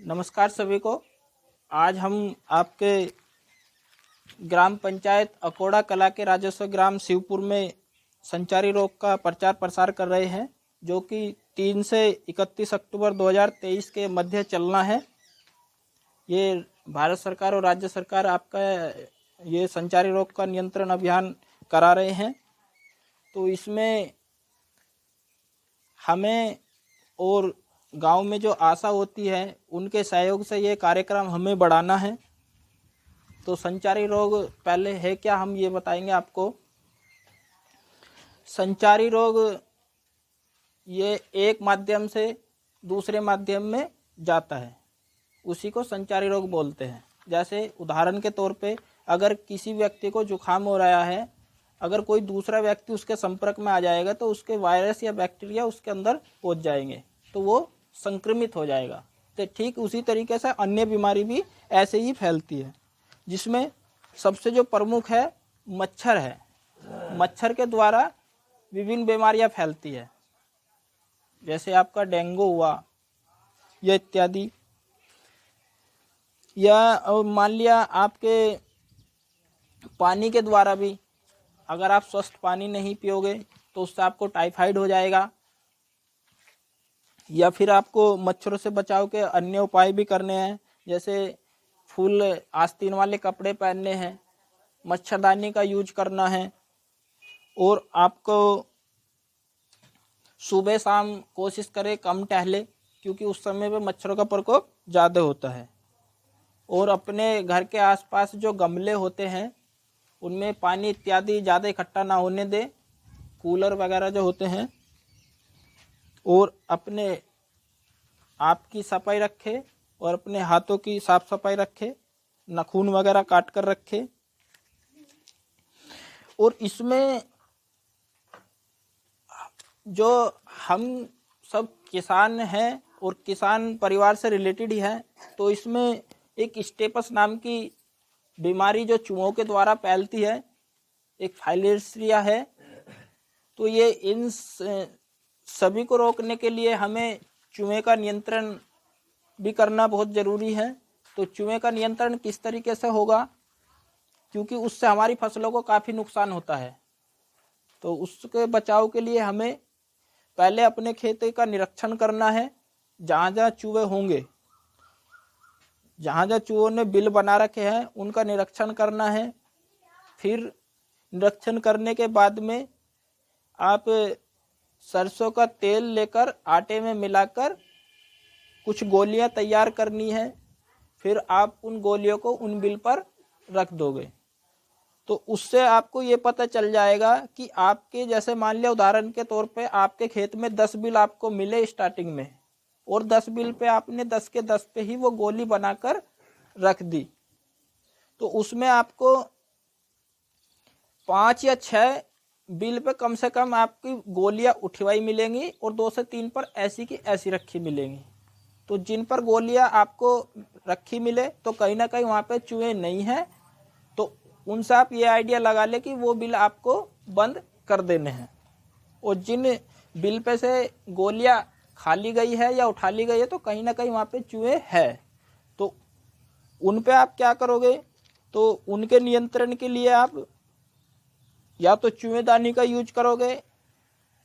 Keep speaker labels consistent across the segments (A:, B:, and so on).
A: नमस्कार सभी को। आज हम आपके ग्राम पंचायत अकोड़ा कला के राजस्व ग्राम शिवपुर में संचारी रोग का प्रचार प्रसार कर रहे हैं, जो कि 3 से 31 अक्टूबर 2023 के मध्य चलना है। ये भारत सरकार और राज्य सरकार आपका ये संचारी रोग का नियंत्रण अभियान करा रहे हैं। तो इसमें हमें और गांव में जो आशा होती है उनके सहयोग से ये कार्यक्रम हमें बढ़ाना है। तो संचारी रोग पहले है क्या, हम ये बताएंगे आपको। संचारी रोग ये एक माध्यम से दूसरे माध्यम में जाता है, उसी को संचारी रोग बोलते हैं। जैसे उदाहरण के तौर पे अगर किसी व्यक्ति को जुखाम हो रहा है, अगर कोई दूसरा व्यक्ति उसके संपर्क में आ जाएगा तो उसके वायरस या बैक्टीरिया उसके अंदर पहुंच जाएंगे, तो वो संक्रमित हो जाएगा। तो ठीक उसी तरीके से अन्य बीमारी भी ऐसे ही फैलती है, जिसमें सबसे जो प्रमुख है मच्छर है। मच्छर के द्वारा विभिन्न बीमारियां फैलती है, जैसे आपका डेंगू हुआ या इत्यादि। या मान लिया आपके पानी के द्वारा भी, अगर आप स्वस्थ पानी नहीं पियोगे तो उससे आपको टाइफाइड हो जाएगा। या फिर आपको मच्छरों से बचाव के अन्य उपाय भी करने हैं, जैसे फुल आस्तीन वाले कपड़े पहनने हैं, मच्छरदानी का यूज करना है, और आपको सुबह शाम कोशिश करें कम टहले, क्योंकि उस समय पे मच्छरों का प्रकोप ज़्यादा होता है। और अपने घर के आसपास जो गमले होते हैं उनमें पानी इत्यादि ज़्यादा इकट्ठा ना होने दें, कूलर वगैरह जो होते हैं। और अपने आप की सफाई रखे और अपने हाथों की साफ सफाई रखे, नाखून वगैरह काट कर रखे। और इसमें जो हम सब किसान हैं और किसान परिवार से रिलेटेड ही हैं, तो इसमें एक स्टेपस नाम की बीमारी जो चूहों के द्वारा फैलती है, एक फाइलेरिया है। तो ये इन सभी को रोकने के लिए हमें चूहे का नियंत्रण भी करना बहुत ज़रूरी है। तो चूहे का नियंत्रण किस तरीके से होगा, क्योंकि उससे हमारी फसलों को काफ़ी नुकसान होता है। तो उसके बचाव के लिए हमें पहले अपने खेत का निरीक्षण करना है, जहाँ जहाँ चूहे होंगे, जहाँ जहाँ चूहों ने बिल बना रखे हैं उनका निरीक्षण करना है। फिर निरीक्षण करने के बाद में आप सरसों का तेल लेकर आटे में मिलाकर कुछ गोलियां तैयार करनी है। फिर आप उन गोलियों को उन बिल पर रख दोगे, तो उससे आपको ये पता चल जाएगा कि आपके, जैसे मान लिया उदाहरण के तौर पे आपके खेत में 10 बिल आपको मिले स्टार्टिंग में, और 10 बिल पे आपने 10 के 10 पे ही वो गोली बनाकर रख दी, तो उसमें आपको 5 या 6 बिल पे कम से कम आपकी गोलियां उठवाई मिलेंगी, और 2 से 3 पर ऐसी की ऐसी रखी मिलेंगी। तो जिन पर गोलियां आपको रखी मिले तो कहीं ना कहीं वहाँ पे चूहे नहीं हैं, तो उनसे आप ये आइडिया लगा ले कि वो बिल आपको बंद कर देने हैं। और जिन बिल पे से गोलियां खाली गई है या उठा ली गई है तो कहीं ना कहीं वहाँ पे चूहे है, तो उन पे आप क्या करोगे, तो उनके नियंत्रण के लिए आप या तो चूहेदानी का यूज करोगे,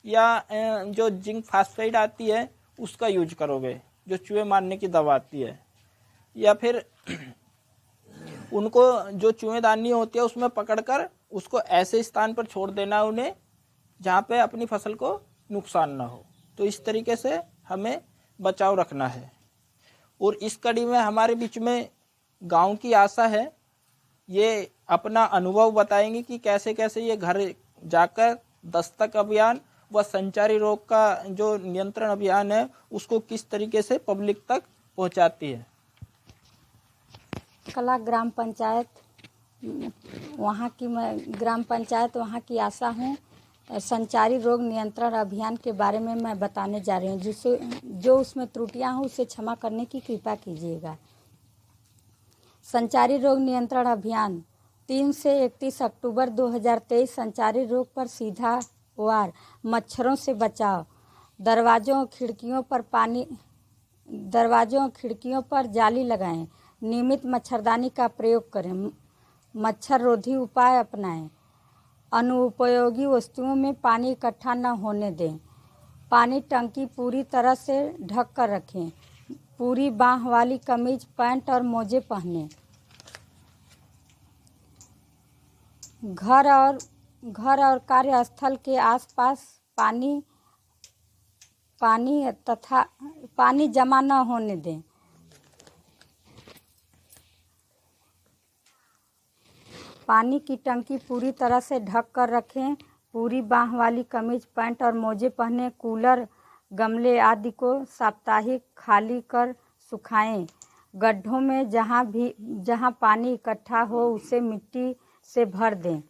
A: या जो जिंक फास्फाइड आती है उसका यूज करोगे, जो चूहे मारने की दवा आती है। या फिर उनको जो चूहेदानी होती है उसमें पकड़कर उसको ऐसे स्थान पर छोड़ देना उन्हें जहाँ पे अपनी फसल को नुकसान ना हो। तो इस तरीके से हमें बचाव रखना है। और इस कड़ी में हमारे बीच में गांव की आशा है, ये अपना अनुभव बताएंगे कि कैसे कैसे ये घर जाकर दस्तक अभियान व संचारी रोग का जो नियंत्रण अभियान है उसको किस तरीके से पब्लिक तक पहुंचाती है।
B: कला ग्राम पंचायत, वहाँ की मैं ग्राम पंचायत वहाँ की आशा हूँ। संचारी रोग नियंत्रण अभियान के बारे में मैं बताने जा रही हूँ, जिससे जो उसमें त्रुटियाँ हों उसे क्षमा करने की कृपा कीजिएगा। संचारी रोग नियंत्रण अभियान 3 से 31 अक्टूबर 2023 संचारी रोग पर सीधा वार, मच्छरों से बचाव, दरवाज़ों और खिड़कियों पर पानी दरवाजों और खिड़कियों पर जाली लगाएं। नियमित मच्छरदानी का प्रयोग करें। मच्छर रोधी उपाय अपनाएं। अनुपयोगी वस्तुओं में पानी इकट्ठा न होने दें। पानी टंकी पूरी तरह से ढक कर रखें। पूरी बाह वाली कमीज, पैंट और मोजे पहनें। घर और कार्यस्थल के आसपास पानी जमा न होने दें। पानी की टंकी पूरी तरह से ढक कर रखें। पूरी बाह वाली कमीज, पैंट और मोजे पहनें। कूलर, गमले आदि को साप्ताहिक खाली कर सुखाएं। गड्ढों में जहां पानी इकट्ठा हो उसे मिट्टी से भर दें।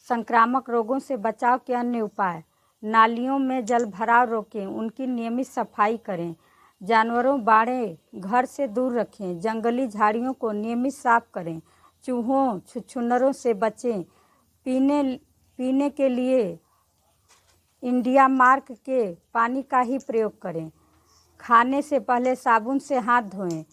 B: संक्रामक रोगों से बचाव के अन्य उपाय: नालियों में जल भराव रोकें, उनकी नियमित सफाई करें। जानवरों, बाड़े घर से दूर रखें। जंगली झाड़ियों को नियमित साफ करें। चूहों, छुछुंदरों से बचें। पीने के लिए इंडिया मार्क के पानी का ही प्रयोग करें। खाने से पहले साबुन से हाथ धोएं।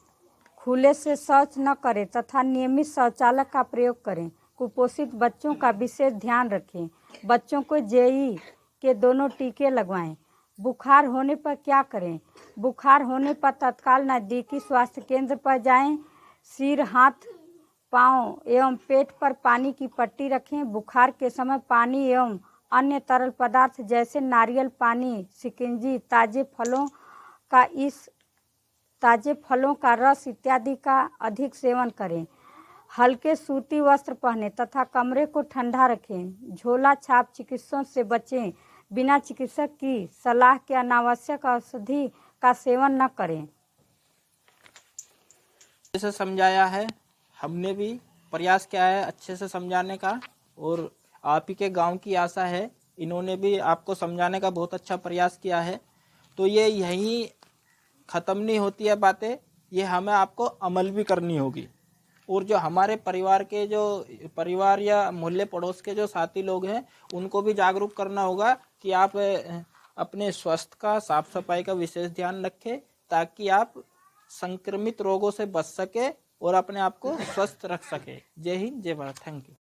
B: खुले से शौच न करें तथा नियमित शौचालय का प्रयोग करें। कुपोषित बच्चों का विशेष ध्यान रखें। बच्चों को जेई के दोनों टीके लगवाएं। बुखार होने पर क्या करें? बुखार होने पर तत्काल नज़दीकी स्वास्थ्य केंद्र पर जाएं। सिर, हाथ, पाँव एवं पेट पर पानी की पट्टी रखें। बुखार के समय पानी एवं अन्य तरल पदार्थ जैसे नारियल पानी, शिकंजी, ताजे फलों का रस इत्यादि का अधिक सेवन करें। हल्के सूती वस्त्र पहनें तथा कमरे को ठंडा रखें। झोला छाप चिकित्सकों से बचें। बिना चिकित्सक की सलाह के अनावश्यक औषधि का सेवन न करें।
A: जैसे समझाया है, हमने भी प्रयास किया है अच्छे से समझाने का, और आप ही के गांव की आशा है, इन्होंने भी आपको समझाने का बहुत अच्छा प्रयास किया है। तो ये यहीं ख़त्म नहीं होती है बातें, ये हमें आपको अमल भी करनी होगी। और जो हमारे परिवार या मोहल्ले पड़ोस के जो साथी लोग हैं, उनको भी जागरूक करना होगा कि आप अपने स्वास्थ्य का, साफ सफाई का विशेष ध्यान रखें, ताकि आप संक्रमित रोगों से बच सके और अपने आप को स्वस्थ रख सके। जय हिंद, जय भारत। Thank you.